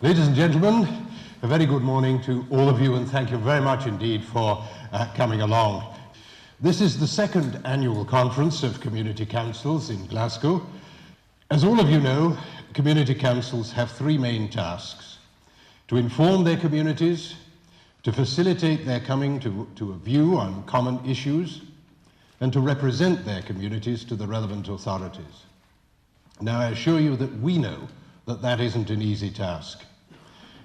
Ladies and gentlemen, a very good morning to all of you, and thank you very much indeed for coming along. This is the second annual conference of community councils in Glasgow. As all of you know, community councils have three main tasks: to inform their communities, to facilitate their coming to a view on common issues, and to represent their communities to the relevant authorities. Now, I assure you that we know that that isn't an easy task.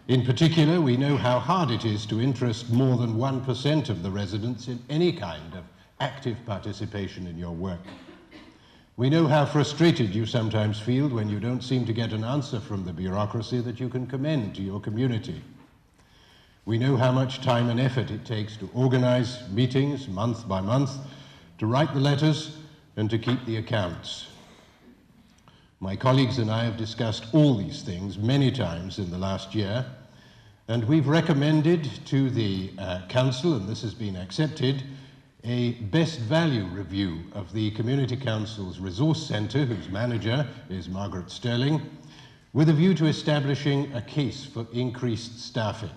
In particular, we know how hard it is to interest more than 1% of the residents in any kind of active participation in your work. We know how frustrated you sometimes feel when you don't seem to get an answer from the bureaucracy that you can commend to your community. We know how much time and effort it takes to organize meetings month by month, to write the letters, and to keep the accounts. My colleagues and I have discussed all these things many times in the last year, and we've recommended to the Council, and this has been accepted, a best value review of the Community Council's Resource Centre, whose manager is Margaret Sterling, with a view to establishing a case for increased staffing,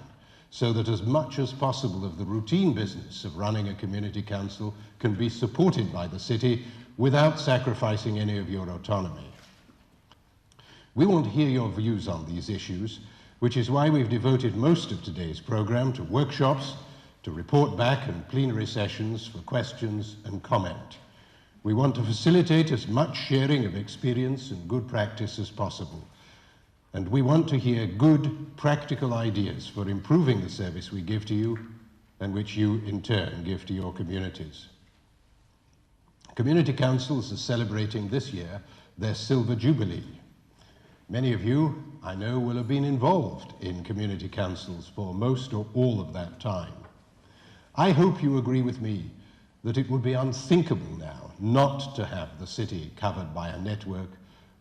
so that as much as possible of the routine business of running a community council can be supported by the city without sacrificing any of your autonomy. We want to hear your views on these issues, which is why we've devoted most of today's programme to workshops, to report back and plenary sessions for questions and comment. We want to facilitate as much sharing of experience and good practice as possible. And we want to hear good, practical ideas for improving the service we give to you and which you, in turn, give to your communities. Community councils are celebrating this year their Silver Jubilee. Many of you, I know, will have been involved in community councils for most or all of that time. I hope you agree with me that it would be unthinkable now not to have the city covered by a network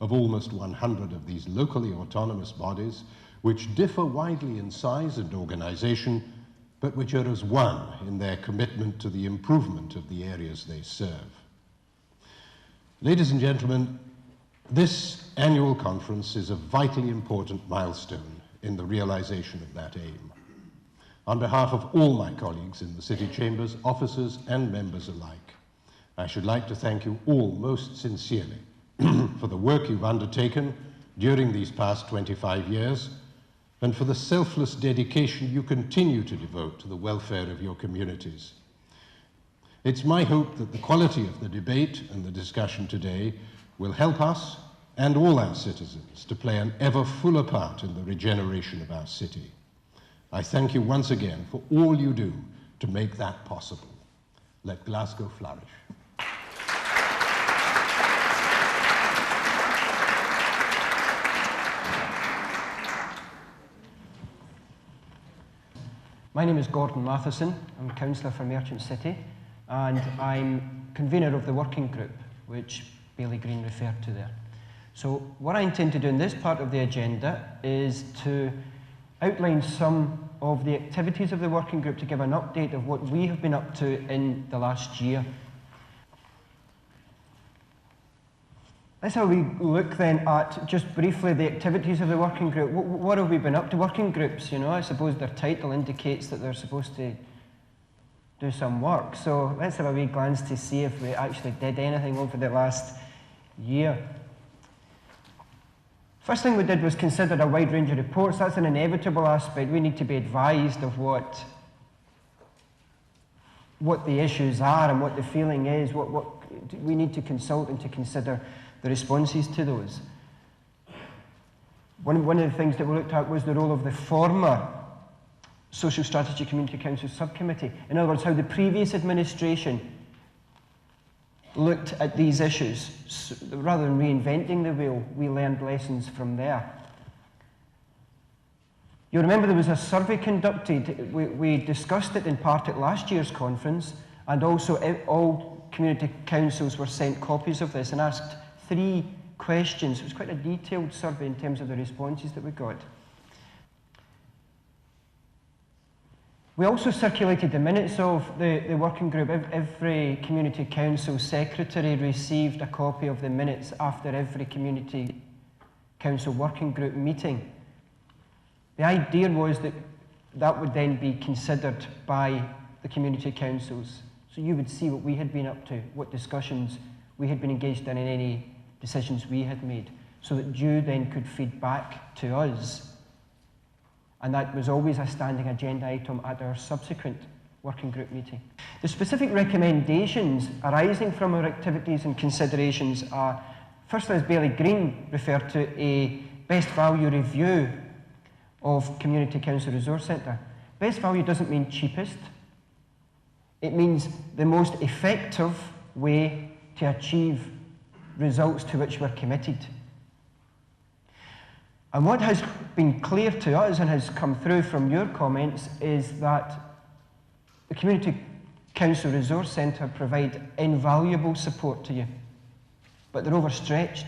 of almost 100 of these locally autonomous bodies, which differ widely in size and organisation, but which are as one in their commitment to the improvement of the areas they serve. Ladies and gentlemen, this annual conference is a vitally important milestone in the realisation of that aim. On behalf of all my colleagues in the City Chambers, officers and members alike, I should like to thank you all most sincerely for the work you've undertaken during these past 25 years and for the selfless dedication you continue to devote to the welfare of your communities. It's my hope that the quality of the debate and the discussion today will help us and all our citizens to play an ever fuller part in the regeneration of our city. I thank you once again for all you do to make that possible. Let Glasgow flourish. My name is Gordon Matheson. I'm Councillor for Merchant City, and I'm convener of the working group, which Bailey Green referred to there. So what I intend to do in this part of the agenda is to outline some of the activities of the working group to give an update of what we have been up to in the last year. Let's have a look then at, just briefly, the activities of the working group. What have we been up to? Working groups, you know, I suppose their title indicates that they're supposed to do some work. So let's have a wee glance to see if we actually did anything over the last year. First thing we did was consider a wide range of reports. That's an inevitable aspect. We need to be advised of what the issues are and what the feeling is. We need to consult and to consider the responses to those. One of the things that we looked at was the role of the former Social Strategy Community Council Subcommittee. In other words, how the previous administration looked at these issues. So, rather than reinventing the wheel, we learned lessons from there. You'll remember there was a survey conducted. We discussed it in part at last year's conference, and also all community councils were sent copies of this and asked 3 questions. It was quite a detailed survey in terms of the responses that we got. We also circulated the minutes of the working group. Every community council secretary received a copy of the minutes after every community council working group meeting. The idea was that that would then be considered by the community councils. So you would see what we had been up to, what discussions we had been engaged in any decisions we had made, so that you then could feed back to us. And that was always a standing agenda item at our subsequent working group meeting. The specific recommendations arising from our activities and considerations are, firstly, as Bailey Green referred to, a best value review of Community Council Resource Centre. Best value doesn't mean cheapest. It means the most effective way to achieve results to which we're committed. And what has been clear to us and has come through from your comments is that the Community Council Resource Centre provide invaluable support to you, but they're overstretched,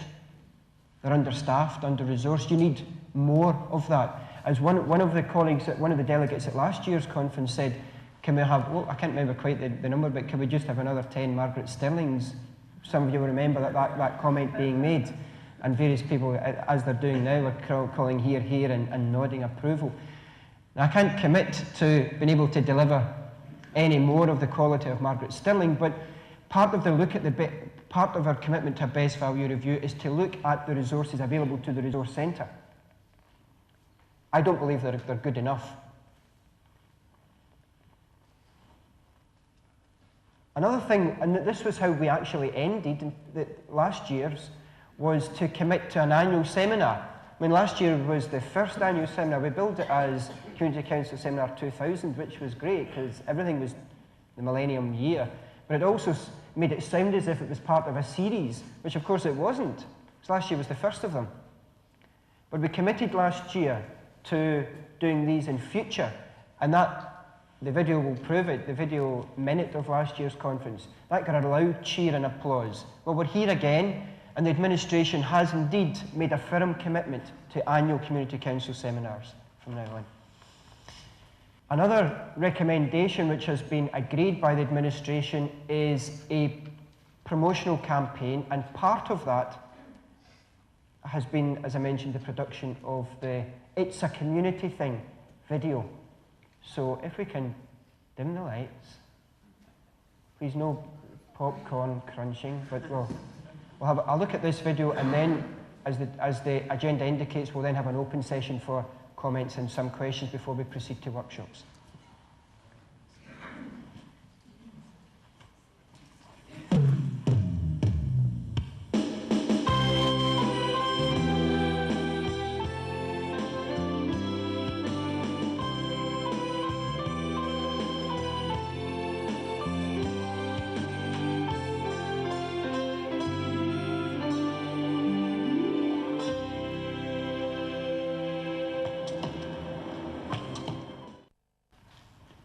they're understaffed, under-resourced. You need more of that. As one of the colleagues, one of the delegates at last year's conference said, can we have, well, I can't remember quite the number, but can we just have another 10 Margaret Stirlings? Some of you will remember that comment being made, and various people, as they're doing now, are calling here, and nodding approval. Now, I can't commit to being able to deliver any more of the quality of Margaret Stirling, but part of the look at part of our commitment to a best value review is to look at the resources available to the resource centre. I don't believe they're good enough. Another thing, and this was how we actually ended last year's, was to commit to an annual seminar. I mean, last year was the first annual seminar. We billed it as Community Council Seminar 2000, which was great because everything was the Millennium Year. But it also made it sound as if it was part of a series, which of course it wasn't, because last year was the first of them. But we committed last year to doing these in future, and the video will prove it, the video minute of last year's conference. That got a loud cheer and applause. Well, we're here again, and the administration has indeed made a firm commitment to annual Community Council seminars from now on. Another recommendation which has been agreed by the administration is a promotional campaign, and part of that has been, as I mentioned, the production of the It's a Community Thing video. So if we can dim the lights, please no popcorn crunching, but we'll have a look at this video, and then as the agenda indicates, we'll then have an open session for comments and some questions before we proceed to workshops.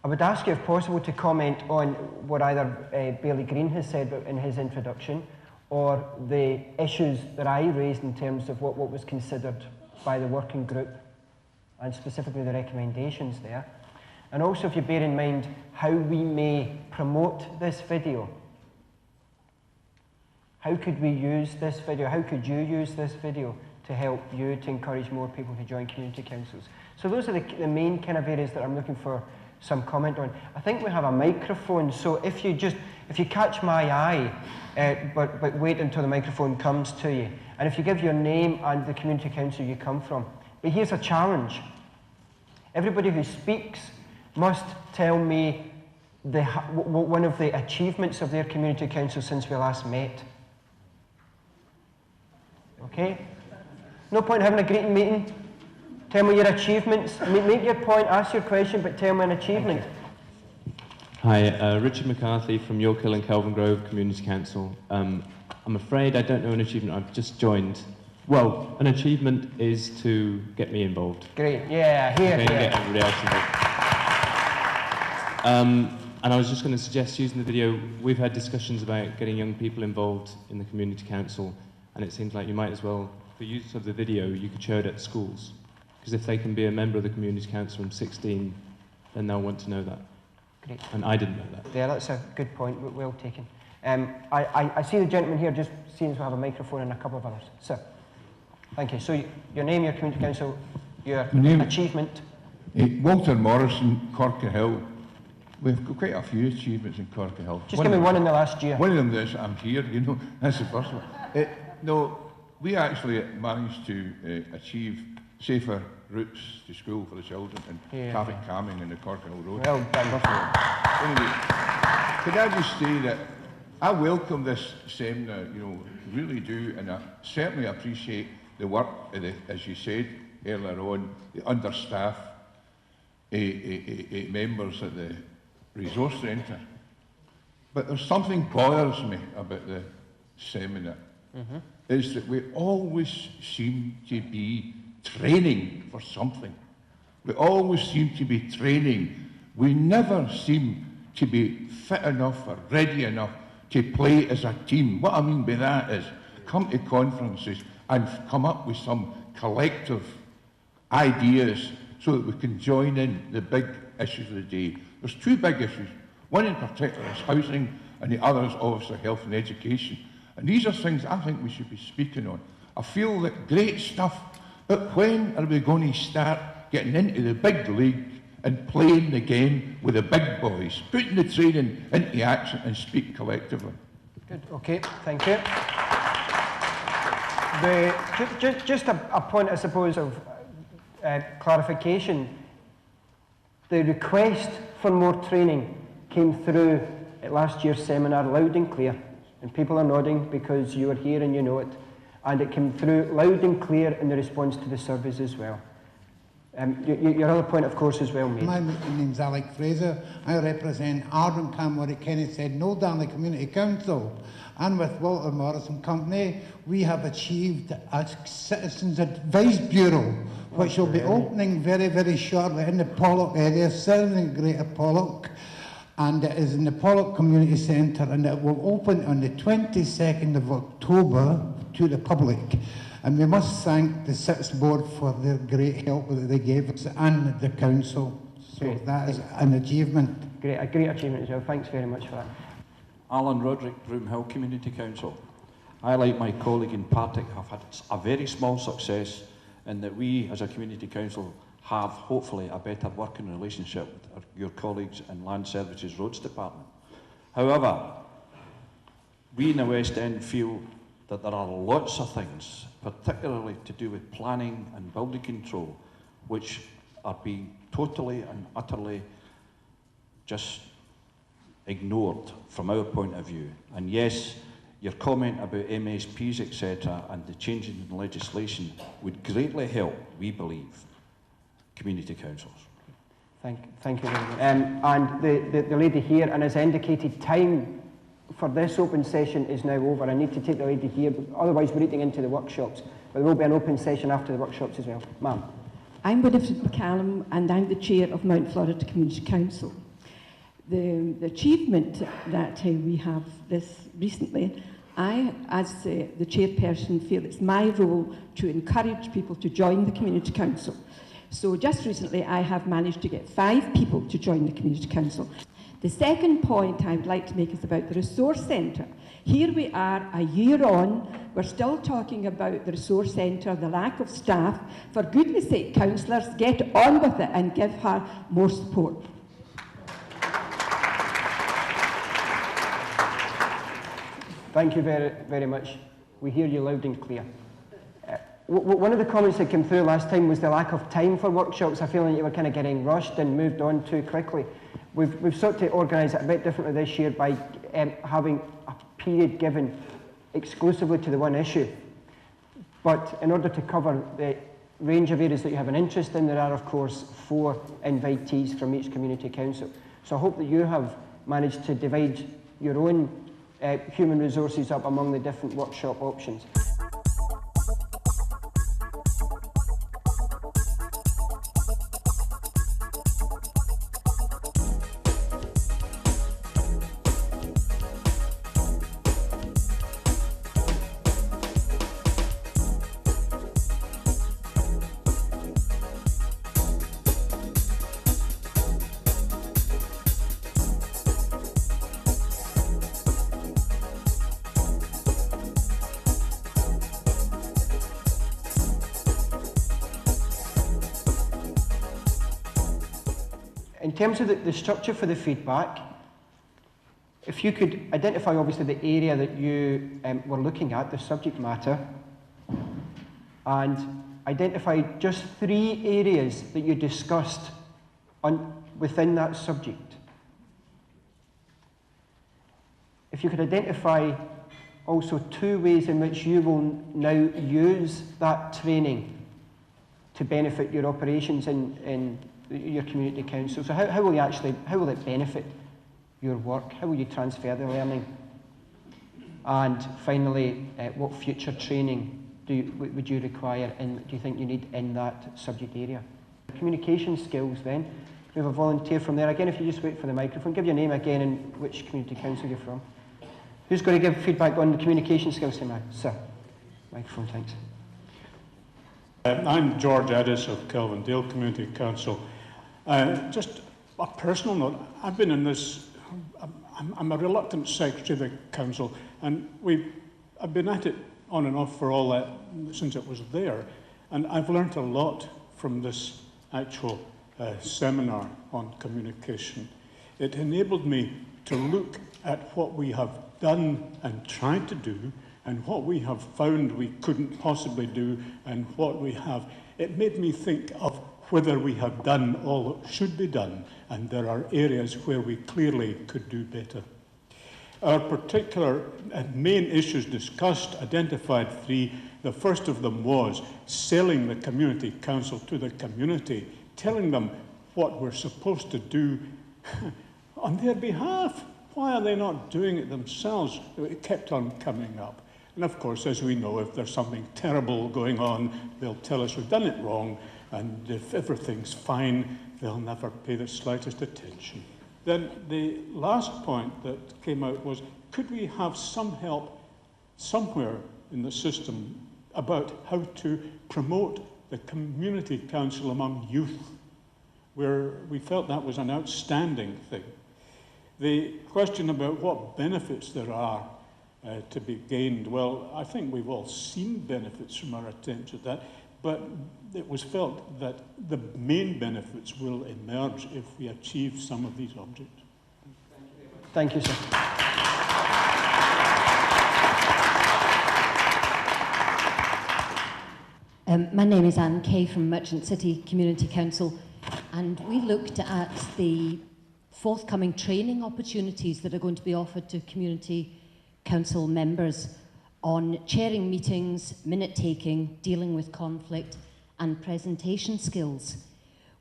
I would ask you, if possible, to comment on what either Bailey Green has said in his introduction, or the issues that I raised in terms of what was considered by the working group, and specifically the recommendations there. And also, if you bear in mind how we may promote this video. How could we use this video? How could you use this video to help you to encourage more people to join community councils? So those are the main kind of areas that I'm looking for some comment on. I think we have a microphone, so if you catch my eye, but wait until the microphone comes to you, and if you give your name and the community council you come from. But here's a challenge. Everybody who speaks must tell me one of the achievements of their community council since we last met. Okay? No point having a greeting meeting. Tell me your achievements. Make your point, ask your question, but tell me an achievement. Hi, Richard McCarthy from York Hill and Kelvin Grove Community Council. I'm afraid I don't know an achievement. I've just joined. Well, an achievement is to get me involved. Great, yeah, here. Get everybody else involved. And I was just going to suggest using the video. We've had discussions about getting young people involved in the community council, and it seems like you might as well, for use of the video, you could show it at schools. Because if they can be a member of the community council from 16, then they'll want to know that. Great. And I didn't know that. Yeah, that's a good point, well taken. I see the gentleman here, just seems to have a microphone and a couple of others. Sir, thank you. So your name, your community council, your name- achievement. Walter Morrison, Corker Hill. We've got quite a few achievements in Corker Hill. Just give me one in the last year. One of them is I'm here, you know, that's the first one. No, we actually managed to achieve safer routes to school for the children and traffic calming in the Corker Hill Road. Well done. Anyway, could I just say that I welcome this seminar, you know, really do, and I certainly appreciate the work, as you said earlier on, the understaffed members at the resource centre. But there's something bothers me about the seminar, is that we always seem to be training for something. We always seem to be training. We never seem to be fit enough or ready enough to play as a team. What I mean by that is come to conferences and come up with some collective ideas so that we can join in the big issues of the day. There's two big issues. One in particular is housing, and the other is obviously health and education. And these are things I think we should be speaking on. I feel that great stuff, but when are we going to start getting into the big league and playing the game with the big boys, putting the training into action and speak collectively? Good, okay, thank you. Just a point, I suppose, of clarification. The request for more training came through at last year's seminar loud and clear, and people are nodding because you were here and you know it, and it came through loud and clear in the response to the surveys as well. Your other point, of course, is well made. My name's Alec Fraser. I represent Ardon, Camwood, Kenny said, no Darnley Community Council. And with Walter Morrison Company, we have achieved a Citizens Advice Bureau, which will be opening very, very shortly in the Pollock area, serving Greater Pollock. And it is in the Pollock Community Centre, and it will open on the 22nd of October to the public. And we must thank the Citizen Board for their great help that they gave us and the Council. So Great. that is an achievement. A great achievement as well. Thanks very much for that. Alan Roderick, Broomhill Community Council. I, like my colleague in Partick, have had a very small success in that we, as a community council, have hopefully a better working relationship with your colleagues in Land Services Roads Department. However, we in the West End feel that there are lots of things, particularly to do with planning and building control, which are being totally and utterly just ignored from our point of view. And yes, your comment about MSPs, etc., and the changes in legislation would greatly help, we believe, community councils. Thank you very much. And the lady here, and as indicated, time for this open session is now over. I need to take the lady here, otherwise we're eating into the workshops. But there will be an open session after the workshops as well. Ma'am. I'm Winifred McCallum, and I'm the chair of Mount Florida Community Council. The achievement that we have this recently, I, as the chairperson, feel it's my role to encourage people to join the Community Council. So just recently I have managed to get 5 people to join the Community Council. The second point I would like to make is about the Resource Centre. Here we are a year on, we're still talking about the Resource Centre, the lack of staff. For goodness sake, councillors, get on with it and give her more support. Thank you very, very much. We hear you loud and clear. One of the comments that came through last time was the lack of time for workshops. I feel like you were kind of getting rushed and moved on too quickly. We've sought to organise it a bit differently this year by having a period given exclusively to the one issue. But in order to cover the range of areas that you have an interest in, there are, of course, 4 invitees from each community council. So I hope that you have managed to divide your own human resources up among the different workshop options. terms of the structure for the feedback, if you could identify obviously the area that you were looking at, the subject matter, and identify just 3 areas that you discussed within that subject. If you could identify also 2 ways in which you will now use that training to benefit your operations in your community council. So how will it benefit your work? How will you transfer the learning? And finally, what future training would you require and do you think you need in that subject area? Communication skills then. We have a volunteer from there. Again, if you just wait for the microphone, give your name again and which community council you're from. Who's going to give feedback on the communication skills tonight? Sir. Microphone, thanks. I'm George Addis of Kelvindale Community Council. Just a personal note, I've been in this, I'm a reluctant secretary of the council, and I've been at it on and off for all that since it was there, and I've learnt a lot from this actual seminar on communication. It enabled me to look at what we have done and tried to do, and what we have found we couldn't possibly do, and what we have. It made me think of whether we have done all that should be done, and there are areas where we clearly could do better. Our particular main issues discussed identified 3. The first of them was selling the community council to the community, telling them what we're supposed to do on their behalf. Why are they not doing it themselves? It kept on coming up. And of course, as we know, if there's something terrible going on, they'll tell us we've done it wrong, and if everything's fine, they'll never pay the slightest attention. Then the last point that came out was, could we have some help somewhere in the system about how to promote the community council among youth, where we felt that was an outstanding thing. The question about what benefits there are to be gained, well, I think we've all seen benefits from our attempts at that, but it was felt that the main benefits will emerge if we achieve some of these objects. Thank you, sir. My name is Anne Kay from Merchant City Community Council, and we looked at the forthcoming training opportunities that are going to be offered to community council members on chairing meetings, minute-taking, dealing with conflict, and presentation skills.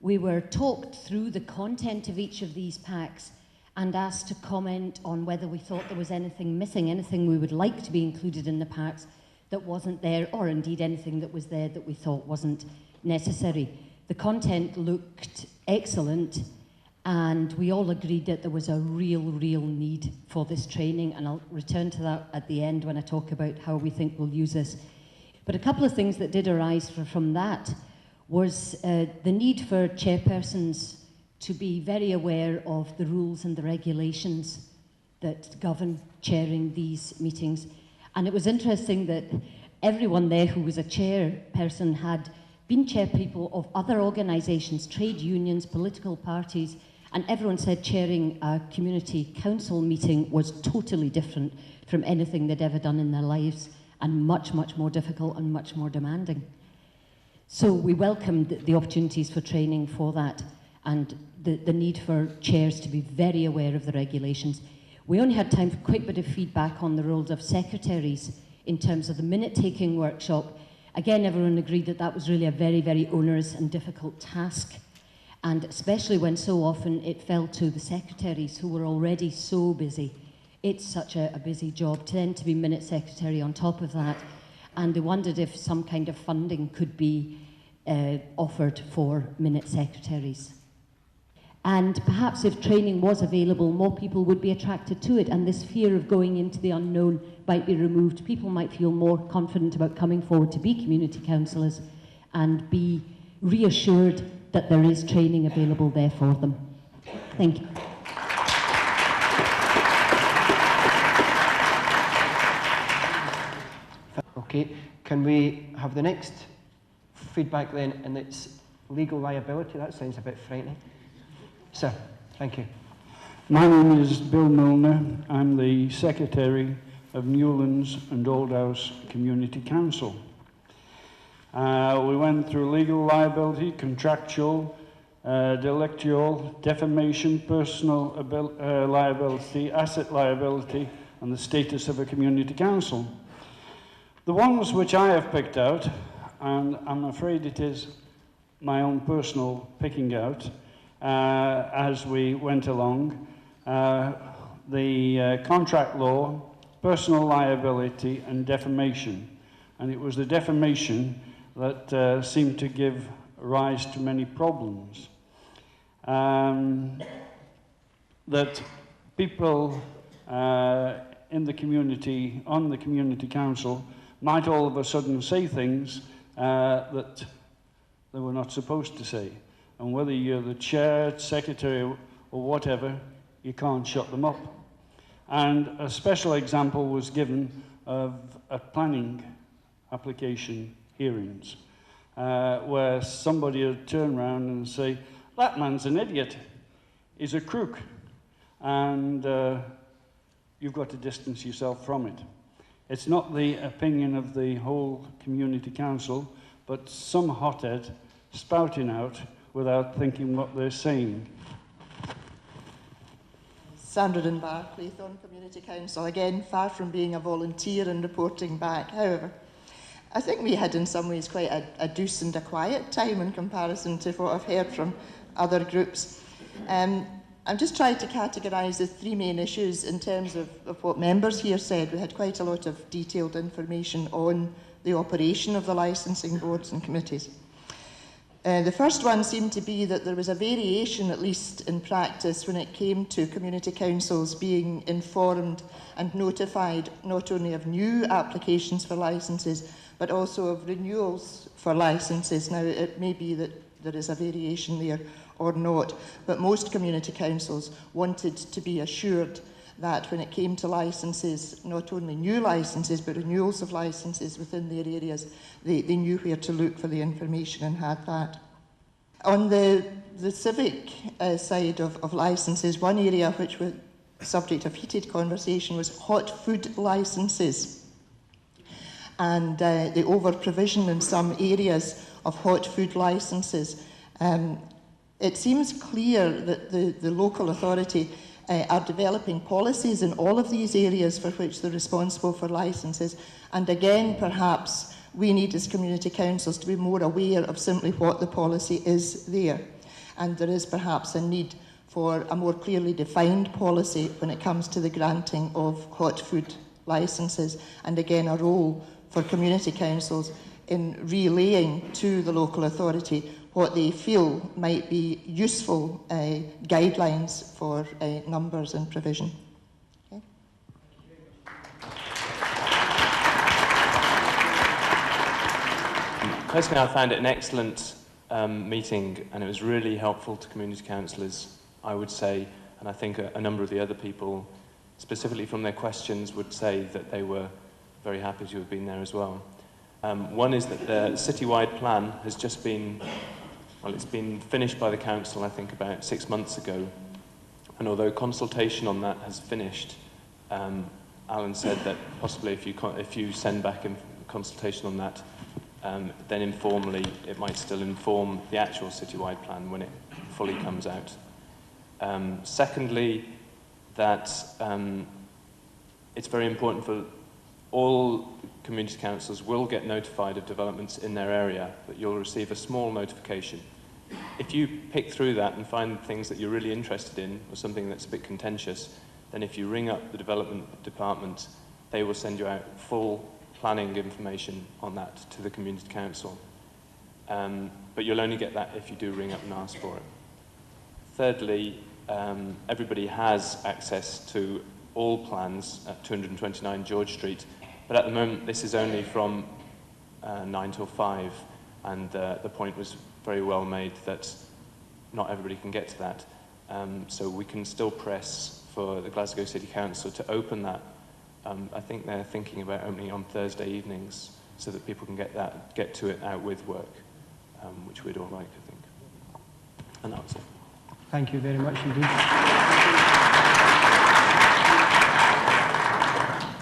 We were talked through the content of each of these packs and asked to comment on whether we thought there was anything missing, anything we would like to be included in the packs that wasn't there, or indeed anything that was there that we thought wasn't necessary. The content looked excellent, and we all agreed that there was a real need for this training, and I'll return to that at the end when I talk about how we think we'll use this. But a couple of things that did arise from that was the need for chairpersons to be very aware of the rules and the regulations that govern chairing these meetings. And it was interesting that everyone there who was a chairperson had been chairpeople of other organisations, trade unions, political parties, and everyone said chairing a community council meeting was totally different from anything they'd ever done in their lives, and much more difficult and much more demanding. So we welcomed the opportunities for training for that, and the need for chairs to be very aware of the regulations. We only had time for quite a bit of feedback on the roles of secretaries in terms of the minute-taking workshop. Again, everyone agreed that that was really a very onerous and difficult task, and especially when so often it fell to the secretaries who were already so busy. It's such a busy job to then to be minute secretary on top of that, and they wondered if some kind of funding could be offered for minute secretaries. And perhaps if training was available, more people would be attracted to it, and this fear of going into the unknown might be removed. People might feel more confident about coming forward to be community councillors and be reassured that there is training available there for them. Thank you. Okay, can we have the next feedback then, and it's legal liability? That sounds a bit frightening. Sir, thank you. My name is Bill Milner. I'm the Secretary of Newlands and Oldhouse Community Council. We went through legal liability, contractual, delictual, defamation, personal liability, asset liability, and the status of a community council. The ones which I have picked out, and I'm afraid it is my own personal picking out as we went along, the contract law, personal liability, and defamation. And it was the defamation that seemed to give rise to many problems. That people in the community, on the community council, might all of a sudden say things that they were not supposed to say. And whether you're the chair, secretary, or whatever, you can't shut them up. And a special example was given of a planning application hearings, where somebody would turn around and say, that man's an idiot, he's a crook, and you've got to distance yourself from it. It's not the opinion of the whole community council, but some hothead spouting out without thinking what they're saying. Sandra Dunbar, Claythorne Community Council, again far from being a volunteer and reporting back. However, I think we had in some ways quite a douce and a quiet time in comparison to what I've heard from other groups. I'm just trying to categorise the three main issues in terms of what members here said. We had quite a lot of detailed information on the operation of the licensing boards and committees. The first one seemed to be that there was a variation, at least in practice, when it came to community councils being informed and notified not only of new applications for licences, but also of renewals for licences. Now, it may be that there is a variation there or not, but most community councils wanted to be assured that when it came to licences, not only new licences, but renewals of licences within their areas, they knew where to look for the information and had that. On the civic side of licences, one area which was subject of heated conversation was hot food licences and the over-provision in some areas of hot food licences. It seems clear that the local authority are developing policies in all of these areas for which they're responsible for licences. And again, perhaps we need as community councils to be more aware of simply what the policy is there. And there is perhaps a need for a more clearly defined policy when it comes to the granting of hot food licences. And again, a role for community councils in relaying to the local authority what they feel might be useful guidelines for numbers and provision. Okay. Personally, I found it an excellent meeting, and it was really helpful to community councillors, I would say, and I think a number of the other people, specifically from their questions, would say that they were very happy to have been there as well. One is that the citywide plan has just been, well, it's been finished by the council, I think, about 6 months ago. And although consultation on that has finished, Alan said that possibly if you send back in consultation on that, then informally it might still inform the actual citywide plan when it fully comes out. Secondly, that it's very important for all community councils will get notified of developments in their area, but you'll receive a small notification. If you pick through that and find things that you're really interested in, or something that's a bit contentious, then if you ring up the development department, they will send you out full planning information on that to the community council. But you'll only get that if you do ring up and ask for it. Thirdly, everybody has access to all plans at 229 George Street, but at the moment this is only from 9 till 5, and the point was very well made that not everybody can get to that. So we can still press for the Glasgow City Council to open that. I think they're thinking about opening on Thursday evenings so that people can get to it out with work, which we'd all like, I think. And that was it. Thank you very much indeed.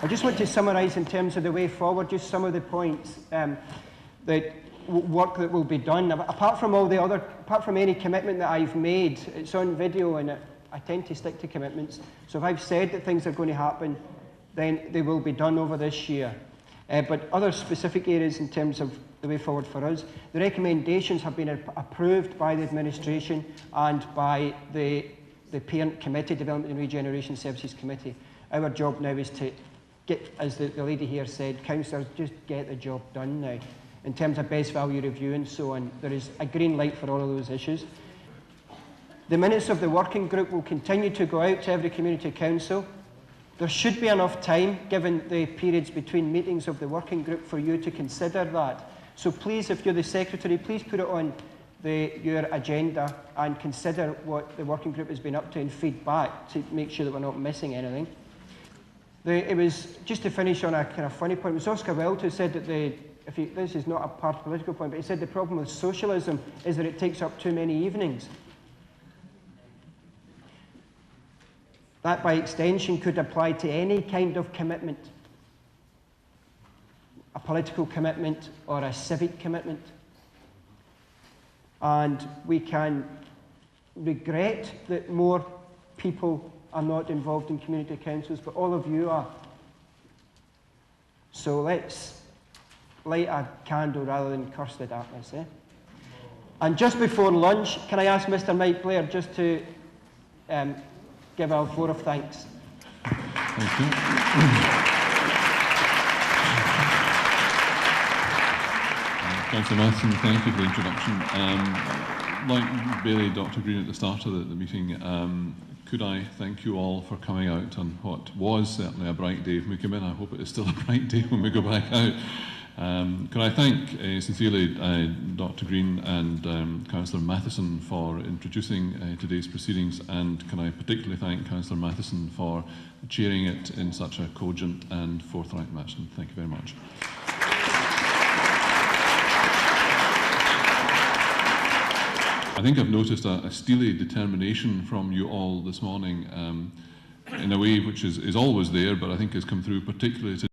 I just want to summarise in terms of the way forward, just some of the points that work that will be done. Apart from any commitment that I've made, it's on video and I tend to stick to commitments. So if I've said that things are going to happen, then they will be done over this year. But other specific areas in terms of the way forward for us, the recommendations have been approved by the administration and by the Parent Committee, Development and Regeneration Services Committee. Our job now is to get, as the lady here said, councillors, just get the job done now. In terms of best value review and so on, there is a green light for all of those issues. The minutes of the working group will continue to go out to every community council. There should be enough time, given the periods between meetings of the working group, for you to consider that. So please, if you're the secretary, please put it on your agenda and consider what the working group has been up to and feed back to make sure that we're not missing anything. It was, just to finish on a kind of funny point, it was Oscar Wilde who said that this is not a part of political point, but he said the problem with socialism is that it takes up too many evenings. That, by extension, could apply to any kind of commitment, a political commitment or a civic commitment. And we can regret that more people are not involved in community councils, but all of you are. So let's light a candle rather than curse the darkness. And just before lunch, can I ask Mr. Mike Blair just to give a vote of thanks? Thank you. Councillor Matheson, thank you for the introduction. Like Bailey, Dr. Green at the start of the meeting, could I thank you all for coming out on what was certainly a bright day when we came in. I hope it is still a bright day when we go back out. Can I thank sincerely Dr. Green and Councillor Matheson for introducing today's proceedings, and can I particularly thank Councillor Matheson for chairing it in such a cogent and forthright manner. Thank you very much. I think I've noticed a steely determination from you all this morning in a way which is always there, but I think has come through particularly today.